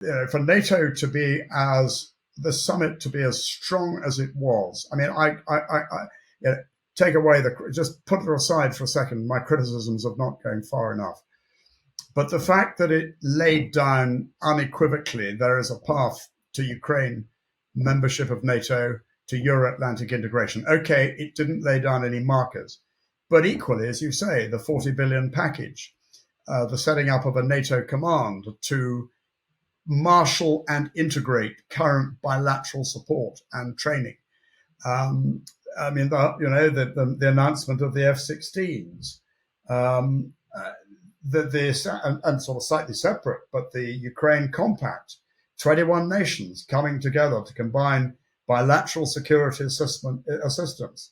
For NATO to be the summit to be as strong as it was. I mean, you know, take away just put it aside for a second, my criticisms of not going far enough. But the fact that it laid down unequivocally there is a path to Ukraine membership of NATO, to Euro-Atlantic integration. Okay, it didn't lay down any markers, but equally, as you say, the 40 billion package, the setting up of a NATO command to marshal and integrate current bilateral support and training. I mean, the announcement of the F-16s, and sort of slightly separate, but the Ukraine Compact, 21 nations coming together to combine bilateral security assistance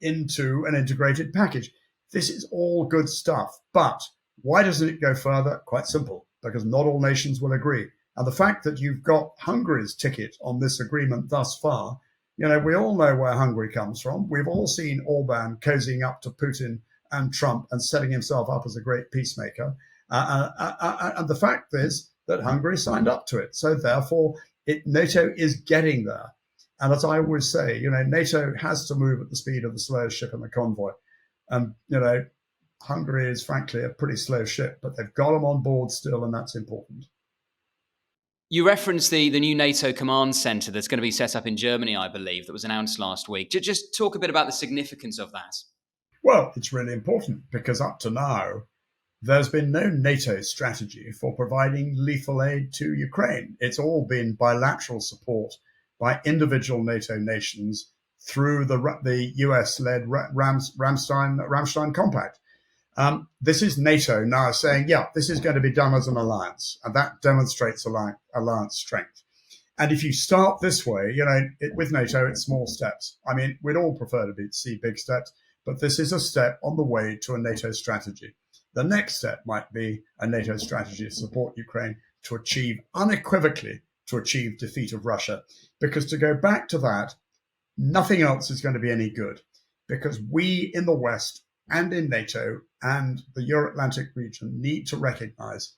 into an integrated package. This is all good stuff. But why doesn't it go further? Quite simple, because not all nations will agree. And the fact that you've got Hungary's ticket on this agreement thus far, we all know where Hungary comes from. We've all seen Orban cozying up to Putin and Trump and setting himself up as a great peacemaker. And the fact is that Hungary signed up to it. So therefore, NATO is getting there. And as I always say, NATO has to move at the speed of the slowest ship in the convoy. And, Hungary is frankly a pretty slow ship, but they've got them on board still, and that's important. You referenced the new NATO command centre that's going to be set up in Germany, I believe, that was announced last week. Just talk a bit about the significance of that. Well, it's really important because up to now, there's been no NATO strategy for providing lethal aid to Ukraine. It's all been bilateral support by individual NATO nations through the US-led Ramstein Compact. This is NATO now saying, yeah, this is going to be done as an alliance, and that demonstrates alliance strength. And if you start this way, with NATO, it's small steps. I mean, we'd all prefer to see big steps, but this is a step on the way to a NATO strategy. The next step might be a NATO strategy to support Ukraine to unequivocally achieve defeat of Russia. Because to go back to that, nothing else is going to be any good. Because we in the West and in NATO and the Euro-Atlantic region need to recognize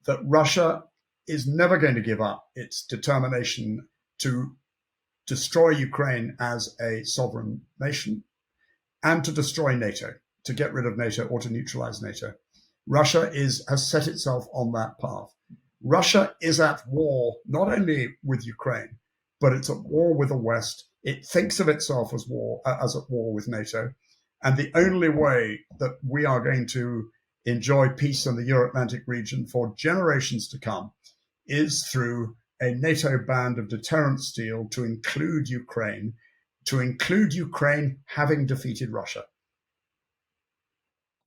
that Russia is never going to give up its determination to destroy Ukraine as a sovereign nation and to destroy NATO, to get rid of NATO or to neutralize NATO. Russia has set itself on that path. Russia is at war not only with Ukraine, but it's at war with the West. It thinks of itself as at war with NATO. And the only way that we are going to enjoy peace in the Euro-Atlantic region for generations to come is through a NATO band of deterrence steel to include Ukraine having defeated Russia.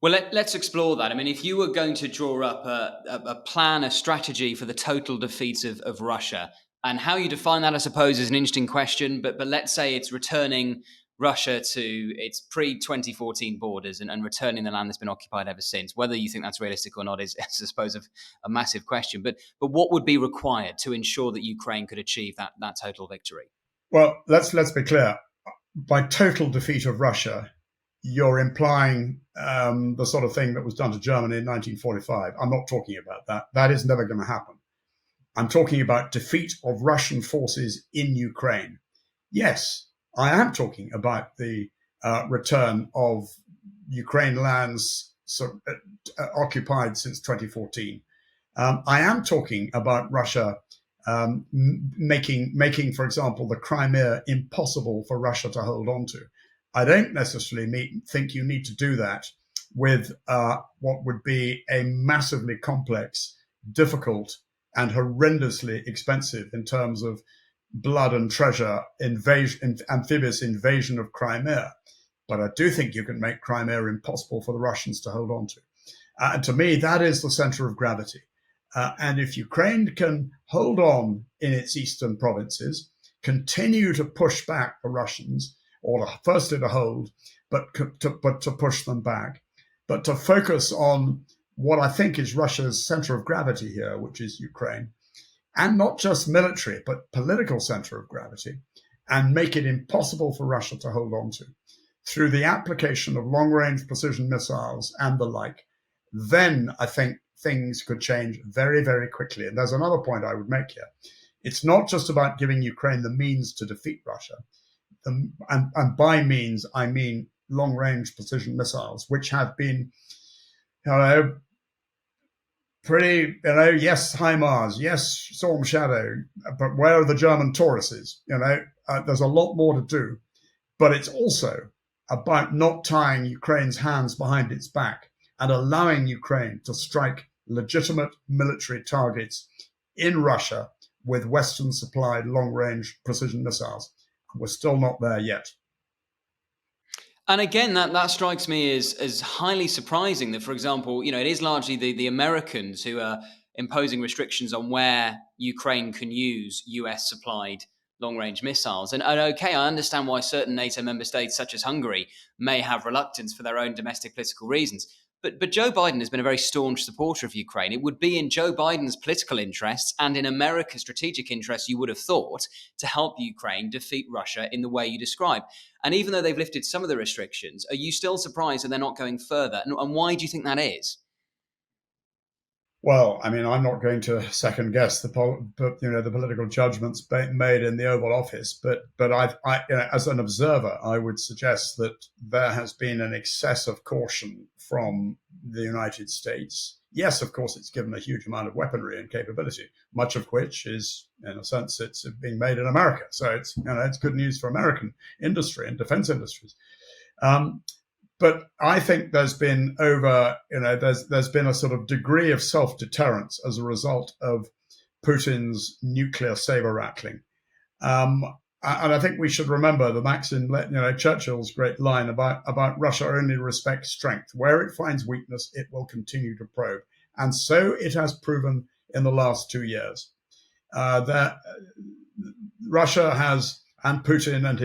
Well, let's explore that. I mean, if you were going to draw up a plan, a strategy for the total defeat of Russia, and how you define that, I suppose, is an interesting question. But let's say it's returning Russia to its pre-2014 borders and returning the land that's been occupied ever since. Whether you think that's realistic or not is I suppose, a massive question. But what would be required to ensure that Ukraine could achieve that total victory? Well, let's be clear. By total defeat of Russia, you're implying the sort of thing that was done to Germany in 1945. I'm not talking about that. That is never going to happen. I'm talking about defeat of Russian forces in Ukraine. Yes, I am talking about the return of Ukraine lands occupied since 2014. I am talking about Russia making, for example, the Crimea impossible for Russia to hold on to. I don't necessarily think you need to do that with what would be a massively complex, difficult, and horrendously expensive in terms of blood and treasure amphibious invasion of Crimea. But I do think you can make Crimea impossible for the Russians to hold on to. And to me, that is the center of gravity. And if Ukraine can hold on in its eastern provinces, continue to push back the Russians, or firstly to hold, but to push them back, but to focus on what I think is Russia's center of gravity here, which is Ukraine, and not just military, but political center of gravity, and make it impossible for Russia to hold on to through the application of long-range precision missiles and the like, then I think things could change very, very quickly. And there's another point I would make here. It's not just about giving Ukraine the means to defeat Russia. And by means, I mean long-range precision missiles, which have been, pretty, yes, HIMARS, yes, Storm Shadow, but where are the German Tauruses? There's a lot more to do. But it's also about not tying Ukraine's hands behind its back and allowing Ukraine to strike legitimate military targets in Russia with Western-supplied long-range precision missiles. We're still not there yet. And again, that strikes me as highly surprising that, for example, it is largely the Americans who are imposing restrictions on where Ukraine can use US-supplied long-range missiles. And okay, I understand why certain NATO member states, such as Hungary, may have reluctance for their own domestic political reasons. But Joe Biden has been a very staunch supporter of Ukraine. It would be in Joe Biden's political interests and in America's strategic interests, you would have thought, to help Ukraine defeat Russia in the way you describe. And even though they've lifted some of the restrictions, are you still surprised that they're not going further? And why do you think that is? Well, I mean, I'm not going to second guess the political judgments made in the Oval Office, but as an observer, I would suggest that there has been an excess of caution from the United States. Yes, of course, it's given a huge amount of weaponry and capability, much of which is, in a sense, it's being made in America. So it's good news for American industry and defense industries. But I think there's been there's been a sort of degree of self-deterrence as a result of Putin's nuclear saber rattling. And I think we should remember the maxim, Churchill's great line about Russia only respects strength. Where it finds weakness, it will continue to probe. And so it has proven in the last 2 years. That Russia has, and Putin and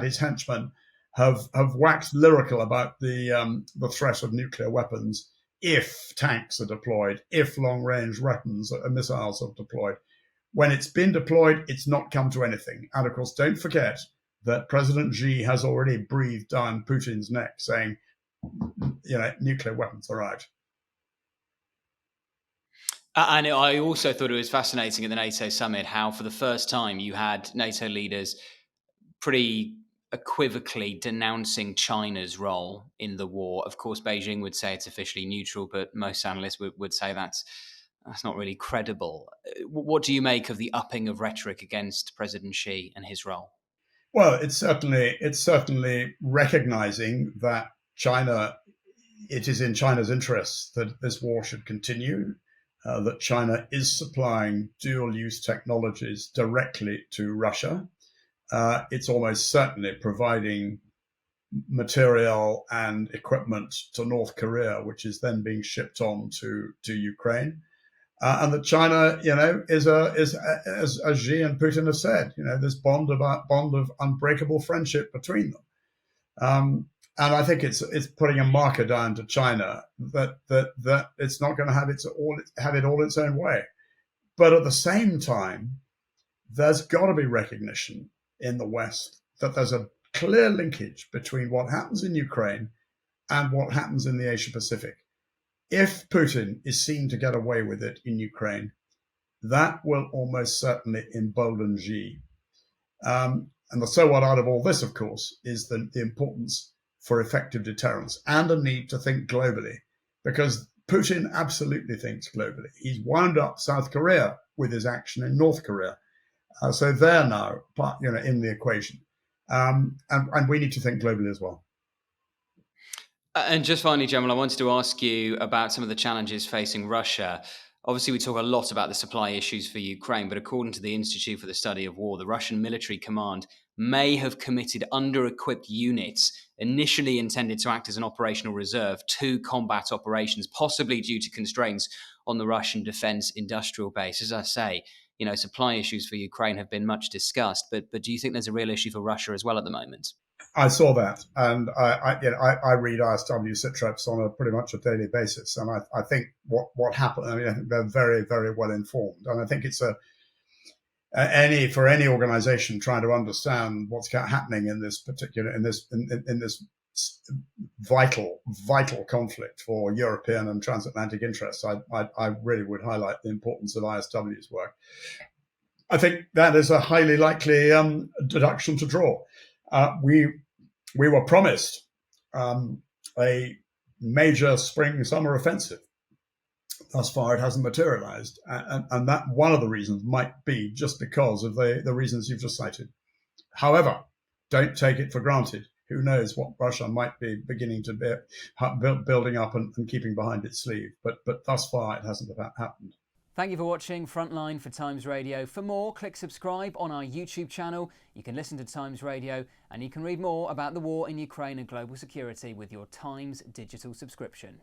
his henchmen have waxed lyrical about the threat of nuclear weapons if tanks are deployed, if long-range weapons or missiles are deployed. When it's been deployed, it's not come to anything. And of course, don't forget that President Xi has already breathed down Putin's neck, saying, nuclear weapons are out. And I also thought it was fascinating at the NATO summit how, for the first time, you had NATO leaders pretty equivocally denouncing China's role in the war. Of course, Beijing would say it's officially neutral, but most analysts would say that's not really credible. What do you make of the upping of rhetoric against President Xi and his role? Well, it's certainly recognizing that it is in China's interests that this war should continue, that China is supplying dual-use technologies directly to Russia. It's almost certainly providing material and equipment to North Korea, which is then being shipped on to Ukraine. And that China, is as Xi and Putin have said, this bond of unbreakable friendship between them. And I think it's putting a marker down to China that it's not going to have it all its own way. But at the same time, there's got to be recognition in the West that there's a clear linkage between what happens in Ukraine and what happens in the Asia Pacific. If Putin is seen to get away with it in Ukraine, that will almost certainly embolden Xi. And the so what out of all this, of course, is the importance for effective deterrence and a need to think globally, because Putin absolutely thinks globally. He's wound up South Korea with his action in North Korea. So they're now in the equation. And we need to think globally as well. And just finally, Jamal, I wanted to ask you about some of the challenges facing Russia. Obviously, we talk a lot about the supply issues for Ukraine, but according to the Institute for the Study of War, the Russian military command may have committed under-equipped units initially intended to act as an operational reserve to combat operations, possibly due to constraints on the Russian defense industrial base. As I say, supply issues for Ukraine have been much discussed, but do you think there's a real issue for Russia as well at the moment? I saw that, and I read ISW sit-reps on pretty much a daily basis, and I think what happened. I think they're very, very well informed, and I think it's for any organization trying to understand what's happening in this particular in this vital conflict for European and transatlantic interests. I really would highlight the importance of ISW's work. I think that is a highly likely deduction to draw. We were promised a major spring-summer offensive. Thus far, it hasn't materialized, and that one of the reasons might be just because of the reasons you've just cited. However, don't take it for granted. Who knows what Russia might be beginning to be building up and keeping behind its sleeve. But thus far, it hasn't happened. Thank you for watching Frontline for Times Radio. For more, click subscribe on our YouTube channel. You can listen to Times Radio, and you can read more about the war in Ukraine and global security with your Times digital subscription.